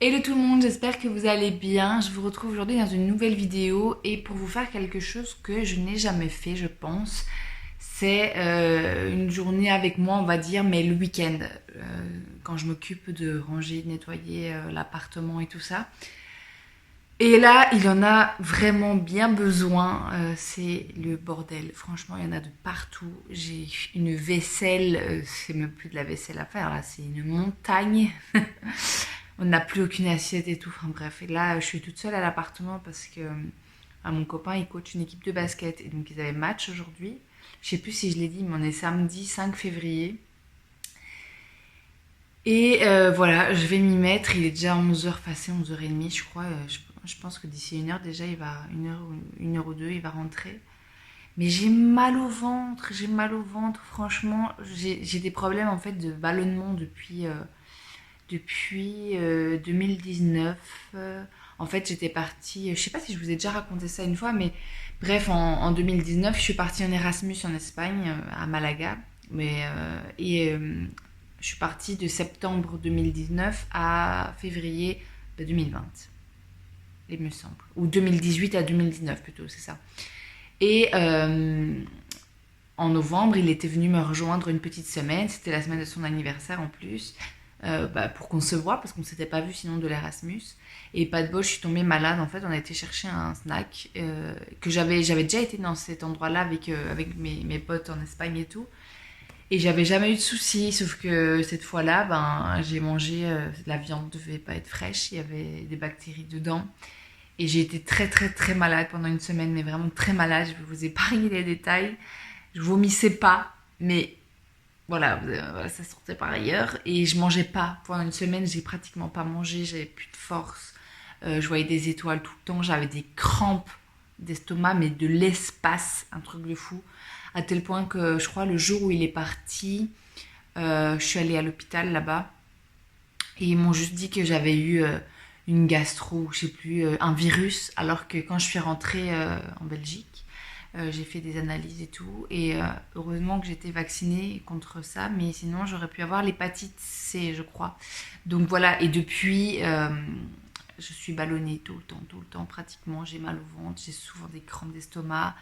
Hello tout le monde, j'espère que vous allez bien. Je vous retrouve aujourd'hui dans une nouvelle vidéo et pour vous faire quelque chose que je n'ai jamais fait, je pense. C'est une journée avec moi, on va dire, mais le week-end, quand je m'occupe de ranger, de nettoyer l'appartement et tout ça. Et là, il en a vraiment bien besoin. C'est le bordel. Franchement, il y en a de partout. J'ai une vaisselle, c'est même plus de la vaisselle à faire là, c'est une montagne. On n'a plus aucune assiette et tout. Enfin bref, et là, je suis toute seule à l'appartement parce que mon copain, il coach une équipe de basket. Et donc, ils avaient match aujourd'hui. Je sais plus si je l'ai dit, mais on est samedi 5 février. Et voilà, je vais m'y mettre. Il est déjà 11h passé, 11h30, je crois. Je pense que d'ici une heure, déjà, une heure ou deux, il va rentrer. Mais j'ai mal au ventre, j'ai mal au ventre. Franchement, j'ai des problèmes en fait de ballonnement depuis 2019. En fait, j'étais partie, je sais pas si je vous ai déjà raconté ça une fois, mais bref, en 2019, je suis partie en Erasmus en Espagne, à Malaga. Je suis partie de septembre 2019 à février 2020, il me semble. Ou 2018 à 2019 plutôt, c'est ça. Et en novembre, il était venu me rejoindre une petite semaine. C'était la semaine de son anniversaire en plus. Pour qu'on se voit parce qu'on ne s'était pas vu sinon de l'Erasmus. Et pas de bol, je suis tombée malade. En fait, on a été chercher un snack que j'avais déjà été dans cet endroit-là avec mes potes en Espagne et tout. Et j'avais jamais eu de soucis, sauf que cette fois-là, ben, j'ai mangé, la viande devait pas être fraîche, il y avait des bactéries dedans. Et j'ai été très très très malade pendant une semaine, mais vraiment très malade. Je vais vous épargner les détails. Je vomissais pas, mais voilà, ça sortait par ailleurs. Et je mangeais pas. Pendant une semaine, j'ai pratiquement pas mangé, j'avais plus de force. Je voyais des étoiles tout le temps, j'avais des crampes d'estomac, mais de l'espace, un truc de fou. À tel point que je crois le jour où il est parti, je suis allée à l'hôpital là-bas. Et ils m'ont juste dit que j'avais eu une gastro, je sais plus, un virus. Alors que quand je suis rentrée en Belgique, j'ai fait des analyses et tout. Et heureusement que j'étais vaccinée contre ça. Mais sinon, j'aurais pu avoir l'hépatite C, je crois. Donc voilà, et depuis, je suis ballonnée tout le temps pratiquement. J'ai mal au ventre, j'ai souvent des crampes d'estomac.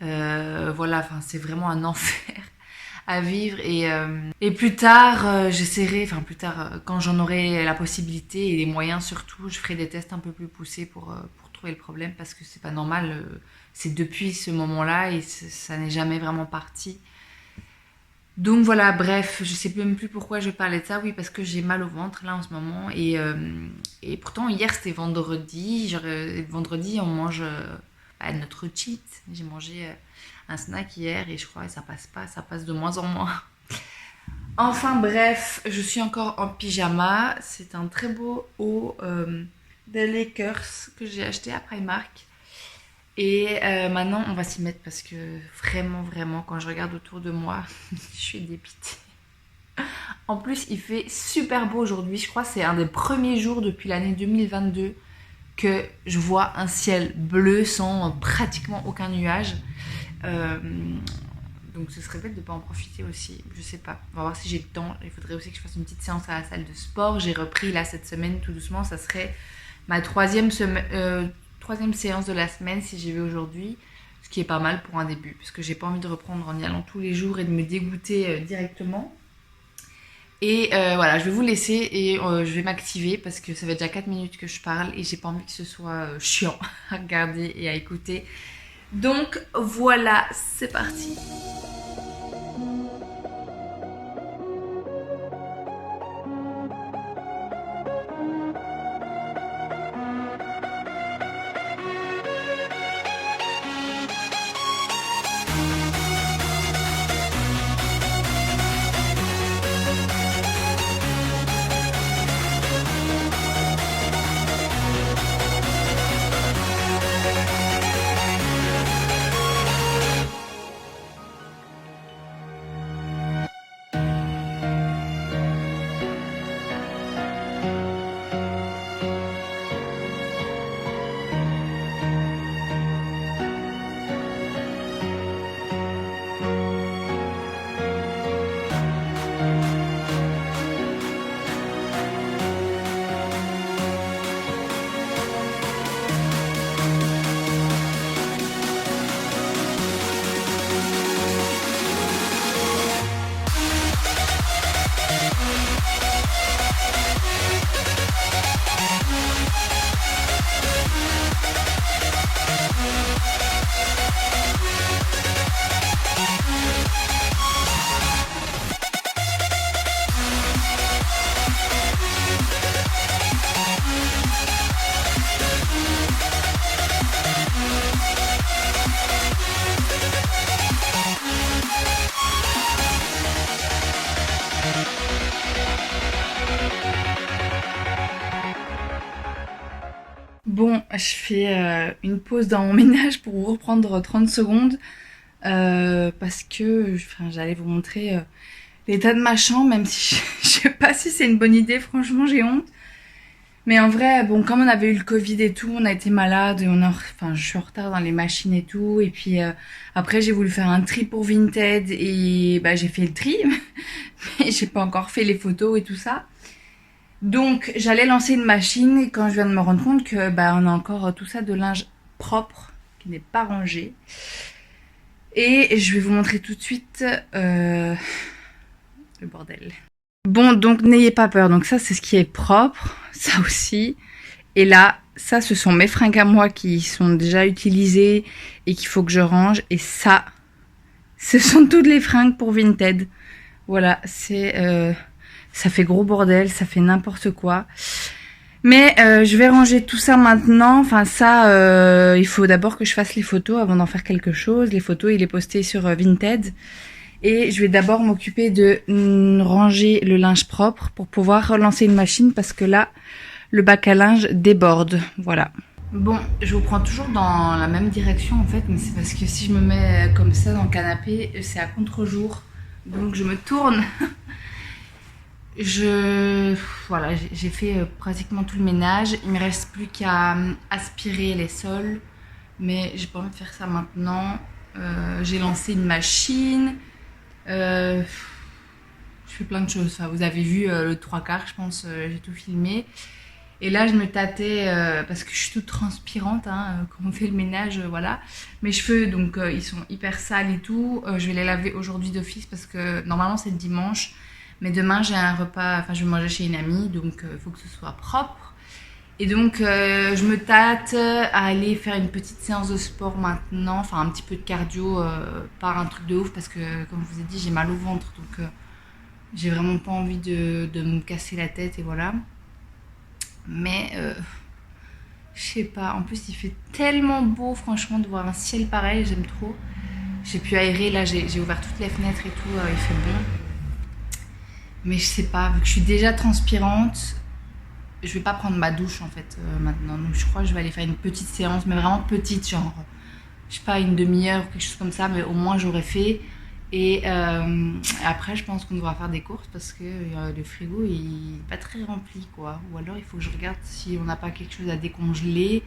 Voilà, enfin, c'est vraiment un enfer à vivre. Et plus tard, j'essaierai, enfin plus tard, quand j'en aurai la possibilité et les moyens surtout, je ferai des tests un peu plus poussés pour trouver le problème parce que c'est pas normal. C'est depuis ce moment-là et ça n'est jamais vraiment parti. Donc voilà, bref, je sais même plus pourquoi je parlais de ça. Oui, parce que j'ai mal au ventre là en ce moment. Et pourtant, hier c'était vendredi. Vendredi, on mange notre cheat. J'ai mangé un snack hier et je crois que ça passe pas, ça passe de moins en moins. Enfin bref, je suis encore en pyjama. C'est un très beau haut des Lakers que j'ai acheté à Primark. Et maintenant, on va s'y mettre parce que vraiment, quand je regarde autour de moi, je suis dépitée. En plus, il fait super beau aujourd'hui. Je crois que c'est un des premiers jours depuis l'année 2022 que je vois un ciel bleu sans pratiquement aucun nuage. Euh, donc ce serait bête de ne pas en profiter aussi. Je sais pas. On va voir si j'ai le temps. Il faudrait aussi que je fasse une petite séance à la salle de sport. J'ai repris là cette semaine tout doucement. Ça serait ma troisième séance de la semaine si j'y vais aujourd'hui. Ce qui est pas mal pour un début. Parce que j'ai pas envie de reprendre en y allant tous les jours et de me dégoûter directement. Et voilà, je vais vous laisser et je vais m'activer parce que ça fait déjà 4 minutes que je parle et j'ai pas envie que ce soit chiant à regarder et à écouter. Donc voilà, c'est parti. Bon, je fais une pause dans mon ménage pour vous reprendre 30 secondes parce que j'allais vous montrer l'état de ma chambre, même si je sais pas si c'est une bonne idée, franchement j'ai honte. Mais en vrai, bon, comme on avait eu le Covid et tout, on a été malade et je suis en retard dans les machines et tout. Et puis après, j'ai voulu faire un tri pour Vinted et bah j'ai fait le tri, mais j'ai pas encore fait les photos et tout ça. Donc j'allais lancer une machine et quand je viens de me rendre compte que bah on a encore tout ça de linge propre qui n'est pas rangé. Et je vais vous montrer tout de suite le bordel. Bon, donc n'ayez pas peur. Donc ça, c'est ce qui est propre, ça aussi. Et là, ça, ce sont mes fringues à moi qui sont déjà utilisées et qu'il faut que je range. Et ça, ce sont toutes les fringues pour Vinted. Voilà, ça fait gros bordel, ça fait n'importe quoi. Mais je vais ranger tout ça maintenant. Enfin ça, il faut d'abord que je fasse les photos avant d'en faire quelque chose. Les photos, il est posté sur Vinted. Et je vais d'abord m'occuper de ranger le linge propre pour pouvoir relancer une machine parce que là, le bac à linge déborde. Voilà. Bon, je vous prends toujours dans la même direction en fait, mais c'est parce que si je me mets comme ça dans le canapé, c'est à contre-jour. Donc je me tourne. Voilà, j'ai fait pratiquement tout le ménage. Il me reste plus qu'à aspirer les sols, mais j'ai pas envie de faire ça maintenant. J'ai lancé une machine. Je fais plein de choses. Enfin, vous avez vu le trois quarts, je pense. J'ai tout filmé. Et là, je me tâtais parce que je suis toute transpirante quand on fait le ménage, voilà. Mes cheveux, donc, ils sont hyper sales et tout. Je vais les laver aujourd'hui d'office parce que normalement c'est le dimanche. Mais demain, j'ai un repas, je vais manger chez une amie, donc il faut que ce soit propre. Et donc, je me tâte à aller faire une petite séance de sport maintenant, enfin un petit peu de cardio, pas un truc de ouf, parce que, comme je vous ai dit, j'ai mal au ventre, donc j'ai vraiment pas envie de me casser la tête, et voilà. Mais, je sais pas, en plus, il fait tellement beau, franchement, de voir un ciel pareil, j'aime trop. J'ai pu aérer, là, j'ai ouvert toutes les fenêtres et tout, il fait bon. Mais je sais pas, vu que je suis déjà transpirante, je vais pas prendre ma douche en fait maintenant. Donc je crois que je vais aller faire une petite séance, mais vraiment petite, genre, je sais pas, une demi-heure ou quelque chose comme ça, mais au moins j'aurais fait. Et après, je pense qu'on devra faire des courses parce que le frigo il est pas très rempli quoi. Ou alors il faut que je regarde si on n'a pas quelque chose à décongeler.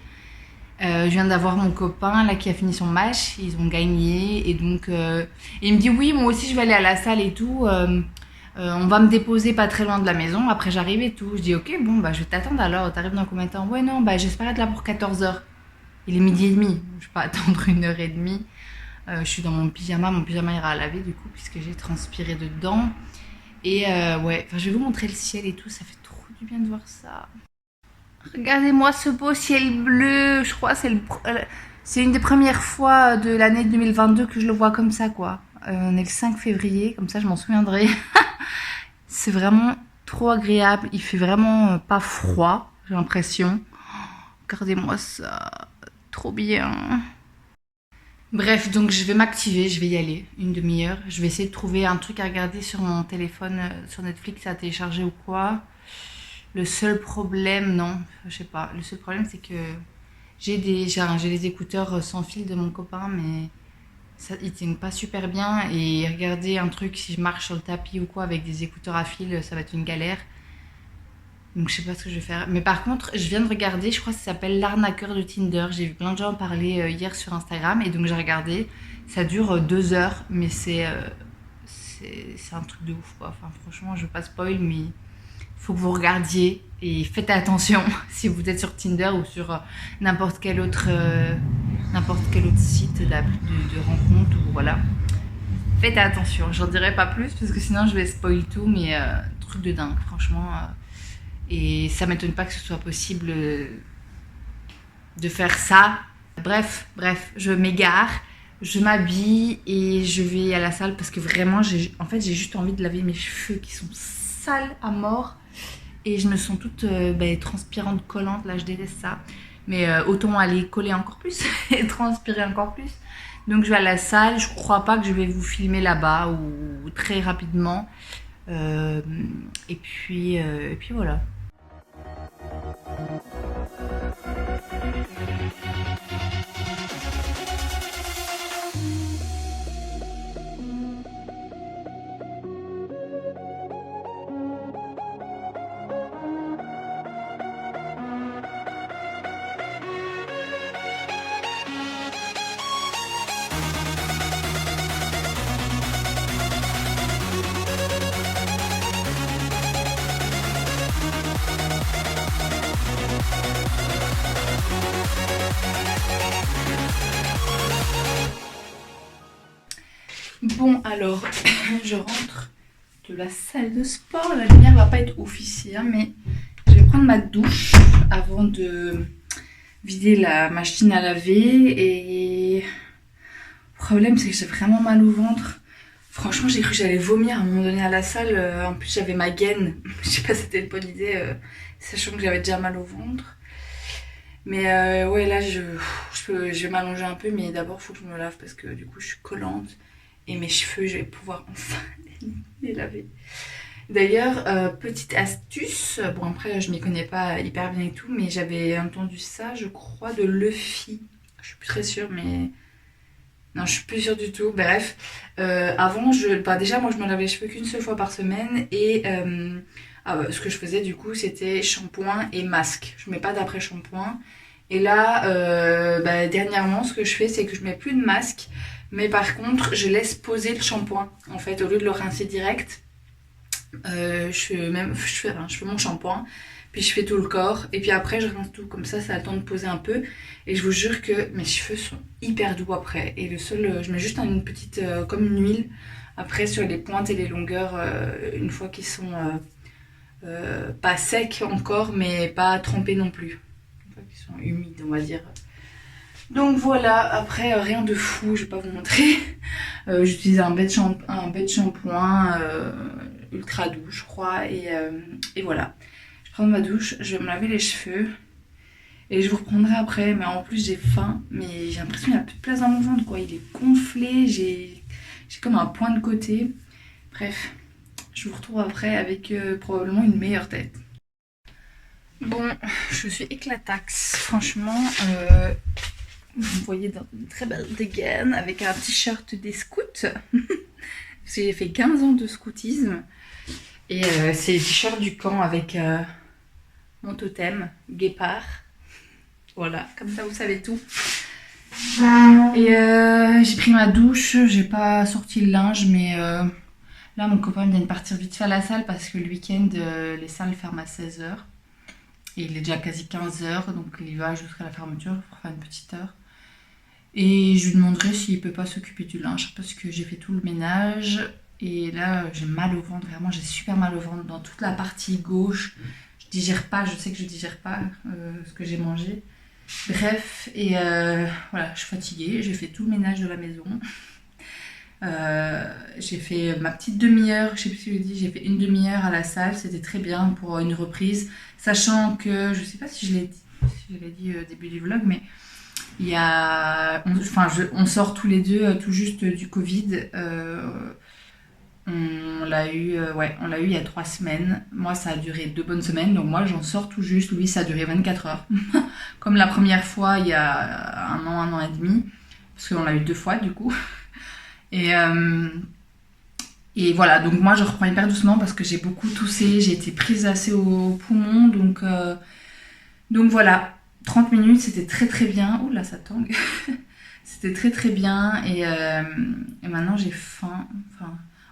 Je viens d'avoir mon copain là qui a fini son match, ils ont gagné et donc il me dit oui, moi aussi je vais aller à la salle et tout. On va me déposer pas très loin de la maison, après j'arrive et tout. Je dis ok, bon bah je vais t'attendre alors, t'arrives dans combien de temps? Ouais non, bah j'espère être là pour 14h. Il est midi et demi, je vais pas attendre 1h30. Je suis dans mon pyjama ira à laver du coup puisque j'ai transpiré dedans. Et ouais, je vais vous montrer le ciel et tout, ça fait trop du bien de voir ça. Regardez-moi ce beau ciel bleu, je crois c'est une des premières fois de l'année 2022 que je le vois comme ça quoi. On est le 5 février, comme ça je m'en souviendrai. C'est vraiment trop agréable. Il fait vraiment pas froid, j'ai l'impression. Regardez-moi ça. Trop bien. Bref, donc je vais m'activer, je vais y aller. Une demi-heure. Je vais essayer de trouver un truc à regarder sur mon téléphone, sur Netflix à télécharger ou quoi. Le seul problème, non, je sais pas. Le seul problème, c'est que j'ai les écouteurs sans fil de mon copain, mais ça, ils tiennent pas super bien. Et regarder un truc, si je marche sur le tapis ou quoi, avec des écouteurs à fil, ça va être une galère. Donc je sais pas ce que je vais faire. Mais par contre, je viens de regarder, je crois que ça s'appelle l'arnaqueur de Tinder. J'ai vu plein de gens en parler hier sur Instagram. Et donc j'ai regardé. Ça dure 2 heures, mais c'est un truc de ouf quoi. Enfin franchement, je veux pas spoil, mais il faut que vous regardiez. Et faites attention si vous êtes sur Tinder ou sur n'importe quel autre site de rencontre ou voilà. Faites attention, j'en dirai pas plus parce que sinon je vais spoil tout, mais truc de dingue, franchement. Et ça m'étonne pas que ce soit possible de faire ça. Bref, je m'égare, je m'habille et je vais à la salle parce que vraiment, j'ai juste envie de laver mes cheveux qui sont sales à mort. Et je me sens toute transpirante, collante, là je déteste ça. Mais autant aller coller encore plus et transpirer encore plus. Donc je vais à la salle, je crois pas que je vais vous filmer là-bas ou très rapidement. Et puis voilà. Bon alors, je rentre de la salle de sport. La lumière va pas être ouf ici, hein, mais je vais prendre ma douche avant de vider la machine à laver. Et le problème, c'est que j'ai vraiment mal au ventre. Franchement, j'ai cru que j'allais vomir à un moment donné à la salle. En plus, j'avais ma gaine. Je sais pas si c'était une bonne idée, sachant que j'avais déjà mal au ventre. Mais ouais, là, je vais m'allonger un peu, mais d'abord, il faut que je me lave parce que du coup, je suis collante. Et mes cheveux, je vais pouvoir enfin les laver. D'ailleurs, petite astuce, bon après, je m'y connais pas hyper bien et tout, mais j'avais entendu ça, je crois, de Luffy. Je suis plus très sûre, mais... Non, je suis plus sûre du tout. Bref, avant, déjà, moi, je me lavais les cheveux qu'une seule fois par semaine. Et ce que je faisais, du coup, c'était shampoing et masque. Je mets pas d'après-shampoing. Et là, dernièrement, ce que je fais, c'est que je mets plus de masque. Mais par contre, je laisse poser le shampoing. En fait, au lieu de le rincer direct, je fais mon shampoing. Puis je fais tout le corps. Et puis après, je rince tout. Comme ça a le temps de poser un peu. Et je vous jure que mes cheveux sont hyper doux après. Et je mets juste une petite, comme une huile, après sur les pointes et les longueurs, une fois qu'ils sont pas secs encore, mais pas trempés non plus. Une fois qu'ils sont humides, on va dire. Donc voilà, après rien de fou, je vais pas vous montrer. J'utilise un bête shampoing ultra doux, je crois. Et voilà. Je prends ma douche, je vais me laver les cheveux. Et je vous reprendrai après, mais en plus j'ai faim, mais j'ai l'impression qu'il n'y a plus de place dans mon ventre, quoi. Il est gonflé, j'ai comme un point de côté. Bref, je vous retrouve après avec probablement une meilleure tête. Bon, je suis éclataxe, franchement. Vous voyez dans une très belle dégaine avec un t-shirt des scouts. Parce que j'ai fait 15 ans de scoutisme. Et c'est le t-shirt du camp avec mon totem, guépard. Voilà, comme ça vous savez tout. Et j'ai pris ma douche, j'ai pas sorti le linge, mais là mon copain vient de partir vite fait à la salle parce que le week-end les salles ferment à 16h. Et il est déjà quasi 15h, donc il va jusqu'à la fermeture pour faire une petite heure. Et je lui demanderai s'il peut pas s'occuper du linge parce que j'ai fait tout le ménage. Et là j'ai mal au ventre, vraiment j'ai super mal au ventre dans toute la partie gauche. Je digère pas, je sais que je digère pas ce que j'ai mangé. Bref, et voilà, je suis fatiguée, j'ai fait tout le ménage de la maison. J'ai fait ma petite demi-heure, je sais plus si je l'ai dit, j'ai fait une demi-heure à la salle, c'était très bien pour une reprise. Sachant que, je sais pas si je l'ai dit au début du vlog, mais il y a... on sort tous les deux tout juste du Covid. On l'a eu il y a 3 semaines. Moi, ça a duré 2 bonnes semaines. Donc moi, j'en sors tout juste. Lui, ça a duré 24 heures. Comme la première fois, il y a un an et demi. Parce qu'on l'a eu 2 fois, du coup. Et voilà. Donc moi, je reprends hyper doucement parce que j'ai beaucoup toussé. J'ai été prise assez au poumon. Donc voilà. 30 minutes, c'était très très bien. Ouh là, ça tangue. C'était très très bien. Et maintenant, j'ai faim.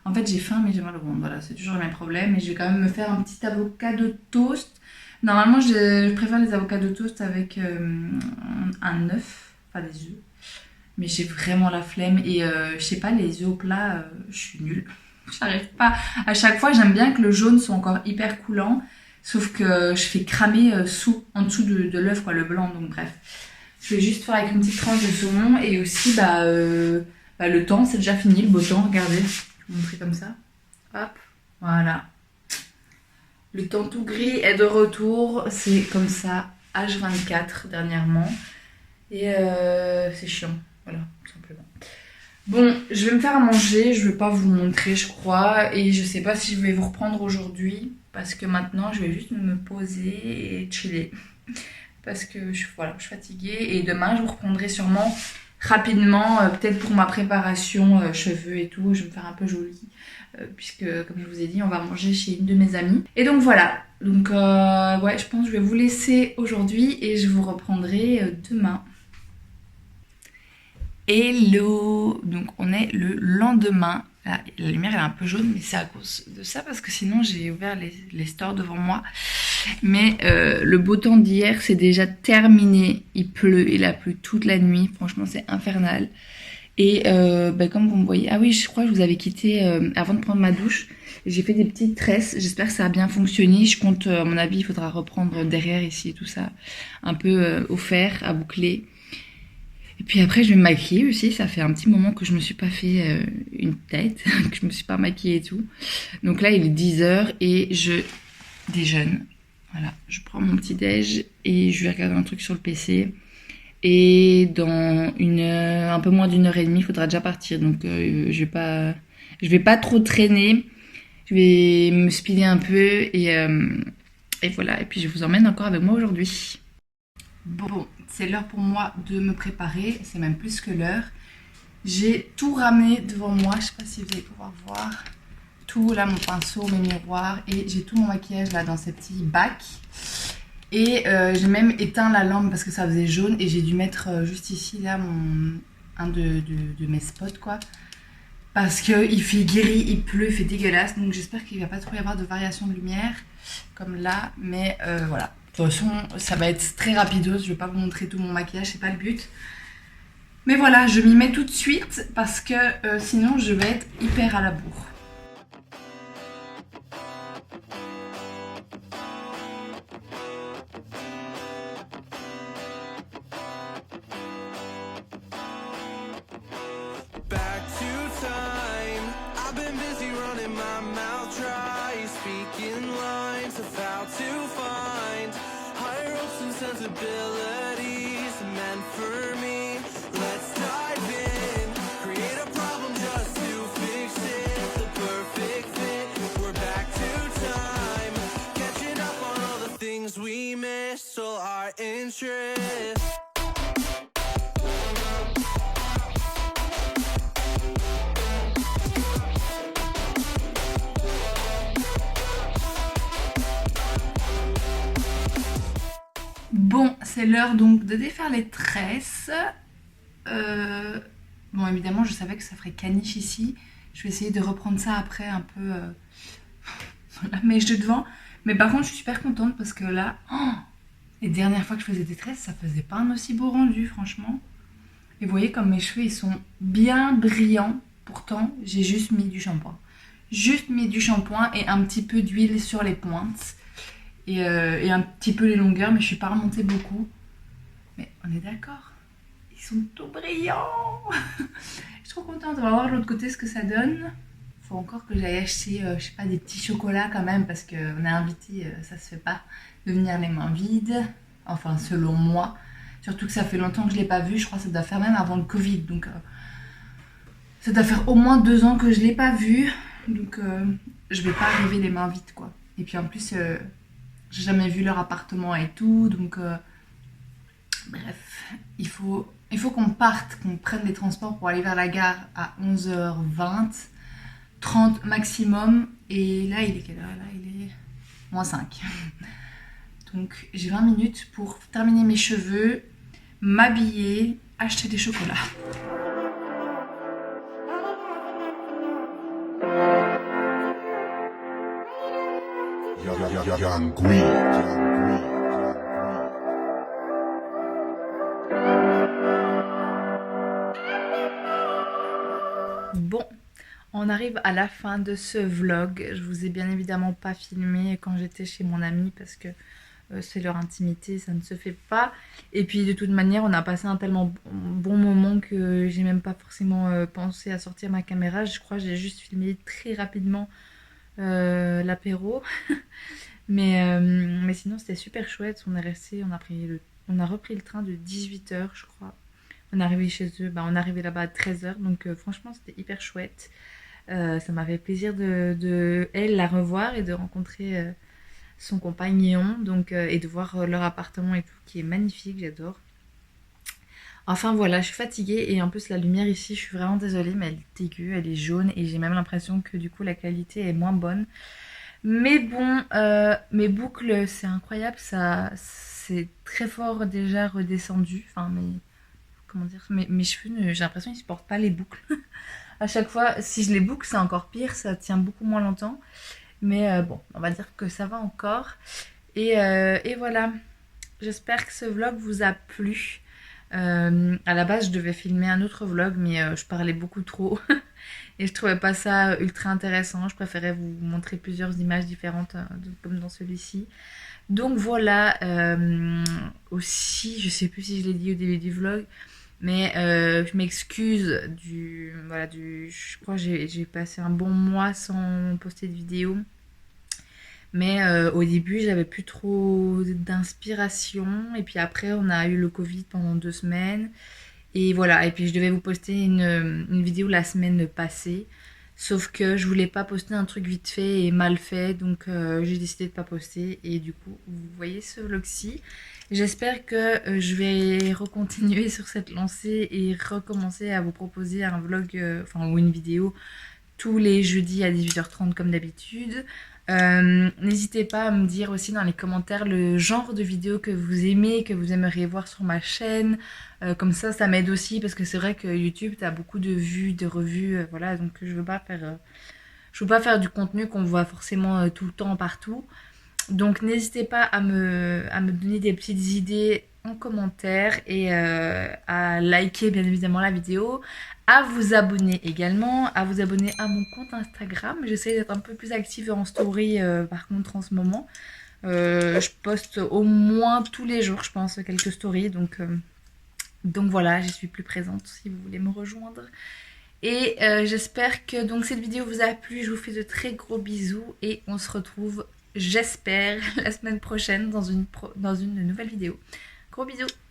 En fait, j'ai faim, mais j'ai mal au ventre. Voilà, c'est toujours le même problème. Et je vais quand même me faire un petit avocado toast. Normalement, je préfère les avocado toast avec un œuf, pas des œufs. Mais j'ai vraiment la flemme. Et je sais pas, les œufs au plat, je suis nulle. J'arrive pas. À chaque fois, j'aime bien que le jaune soit encore hyper coulant. Sauf que je fais cramer en dessous de l'œuf, quoi, le blanc. Donc bref. Je vais juste faire avec une petite tranche de saumon. Et aussi, le temps, c'est déjà fini, le beau temps, regardez. Je vais vous montrer comme ça. Hop, voilà. Le temps tout gris est de retour. C'est comme ça, H24 dernièrement. Et c'est chiant. Voilà, tout simplement. Bon, je vais me faire à manger. Je vais pas vous montrer, je crois. Et je sais pas si je vais vous reprendre aujourd'hui. Parce que maintenant, je vais juste me poser et chiller. Parce que je suis fatiguée. Et demain, je vous reprendrai sûrement rapidement, peut-être pour ma préparation cheveux et tout, je vais me faire un peu jolie puisque comme je vous ai dit, on va manger chez une de mes amies. Et donc voilà, donc ouais, je pense que je vais vous laisser aujourd'hui et je vous reprendrai demain. Hello, donc on est le lendemain. La lumière elle est un peu jaune, mais c'est à cause de ça parce que sinon j'ai ouvert les stores devant moi. Mais le beau temps d'hier c'est déjà terminé. Il pleut, il a plu toute la nuit. Franchement c'est infernal. Et comme vous me voyez, ah oui, je crois que je vous avais quitté avant de prendre ma douche. J'ai fait des petites tresses, j'espère que ça a bien fonctionné. Je compte, à mon avis, il faudra reprendre derrière ici et tout ça, un peu au fer, à boucler. Et puis après, je vais me maquiller aussi. Ça fait un petit moment que je me suis pas fait une tête, que je me suis pas maquillée et tout. Donc là, il est 10h et je déjeune. Voilà, je prends mon petit déj et je vais regarder un truc sur le PC. Et dans un peu moins d'1 heure et demie, il faudra déjà partir. Donc je vais pas trop traîner. Je vais me speeder un peu et voilà. Et puis je vous emmène encore avec moi aujourd'hui. Bon, c'est l'heure pour moi de me préparer. C'est même plus que l'heure. J'ai tout ramené devant moi. Je sais pas si vous allez pouvoir voir. Tout là, mon pinceau, mes miroirs. Et j'ai tout mon maquillage là dans ces petits bacs. Et j'ai même éteint la lampe parce que ça faisait jaune. Et j'ai dû mettre juste ici là un de mes spots quoi. Parce qu'il fait gris, il pleut, il fait dégueulasse. Donc j'espère qu'il ne va pas trop y avoir de variation de lumière comme là. Mais voilà. De toute façon, ça va être très rapidos. Je ne vais pas vous montrer tout mon maquillage, c'est pas le but. Mais voilà, je m'y mets tout de suite parce que sinon je vais être hyper à la bourre. Back to time. I've been busy running my mouth dry, speaking lines of how to find higher hopes and sensibilities meant for me. Let's dive in, create a problem just to fix it. The perfect fit. We're back to time, catching up on all the things we missed, all our interests. Bon, c'est l'heure donc de défaire les tresses. Bon, évidemment, je savais que ça ferait caniche ici. Je vais essayer de reprendre ça après un peu la mèche de devant. Mais par contre, je suis super contente parce que là, les dernières fois que je faisais des tresses, ça faisait pas un aussi beau rendu, franchement. Et vous voyez comme mes cheveux, ils sont bien brillants. Pourtant, j'ai juste mis du shampoing. Juste mis du shampoing et un petit peu d'huile sur les pointes. Et un petit peu les longueurs, mais je suis pas remontée beaucoup. Mais on est d'accord, ils sont tout brillants. Je suis trop contente, on va voir de l'autre côté ce que ça donne. Faut encore que j'aille acheter, je sais pas, des petits chocolats quand même, parce qu'on est invité, ça se fait pas de venir les mains vides. Enfin, selon moi. Surtout que ça fait longtemps que je l'ai pas vu, je crois que ça doit faire même avant le Covid. Donc, ça doit faire au moins 2 ans que je l'ai pas vu. Donc, je vais pas arriver les mains vides, quoi. Et puis en plus, j'ai jamais vu leur appartement et tout, donc bref, il faut qu'on parte, qu'on prenne les transports pour aller vers la gare à 11h20, 30 maximum, et là il est quelle heure là? Il est moins 5. Donc j'ai 20 minutes pour terminer mes cheveux, m'habiller, acheter des chocolats. Young Green. Bon, on arrive à la fin de ce vlog. Je vous ai bien évidemment pas filmé quand j'étais chez mon ami parce que c'est leur intimité, ça ne se fait pas. Et puis de toute manière, on a passé un tellement bon moment que j'ai même pas forcément pensé à sortir ma caméra. Je crois que j'ai juste filmé très rapidement l'apéro. Mais sinon c'était super chouette, on est resté, on a repris le train de 18h je crois. On est arrivé chez eux, on est arrivé là-bas à 13h, donc franchement c'était hyper chouette. Ça m'a fait plaisir de elle la revoir et de rencontrer son compagnon, donc, et de voir leur appartement et tout qui est magnifique, j'adore. Enfin voilà, je suis fatiguée et en plus la lumière ici, je suis vraiment désolée, mais elle est aiguë, elle est jaune et j'ai même l'impression que du coup la qualité est moins bonne. Mais bon, mes boucles, c'est incroyable, ça, c'est très fort déjà redescendu. Enfin, comment dire, mes cheveux, j'ai l'impression qu'ils supportent pas les boucles. À chaque fois, si je les boucle, c'est encore pire, ça tient beaucoup moins longtemps. Mais bon, on va dire que ça va encore. Et voilà, j'espère que ce vlog vous a plu. À la base, je devais filmer un autre vlog, mais je parlais beaucoup trop et je trouvais pas ça ultra intéressant. Je préférais vous montrer plusieurs images différentes, comme dans celui-ci. Donc voilà, aussi, je sais plus si je l'ai dit au début du vlog, mais je m'excuse je crois que j'ai passé un bon mois sans poster de vidéo. Mais au début, j'avais plus trop d'inspiration. Et puis après, on a eu le Covid pendant 2 semaines. Et voilà, et puis je devais vous poster une vidéo la semaine passée. Sauf que je voulais pas poster un truc vite fait et mal fait. Donc j'ai décidé de pas poster. Et du coup, vous voyez ce vlog-ci. J'espère que je vais recontinuer sur cette lancée et recommencer à vous proposer un vlog, ou une vidéo tous les jeudis à 18h30 comme d'habitude. N'hésitez pas à me dire aussi dans les commentaires le genre de vidéo que vous aimez, que vous aimeriez voir sur ma chaîne. Comme ça m'aide aussi parce que c'est vrai que YouTube, t'as beaucoup de vues, de revues, voilà. Donc je veux pas faire du contenu qu'on voit forcément tout le temps partout. Donc n'hésitez pas à me donner des petites idées en commentaire et à liker bien évidemment la vidéo, à vous abonner également, à vous abonner à mon compte Instagram. J'essaie d'être un peu plus active en story par contre en ce moment. Je poste au moins tous les jours, je pense, quelques stories. Donc voilà, je suis plus présente si vous voulez me rejoindre. Et j'espère que donc cette vidéo vous a plu. Je vous fais de très gros bisous et on se retrouve, j'espère, la semaine prochaine dans une nouvelle vidéo. Gros bisous!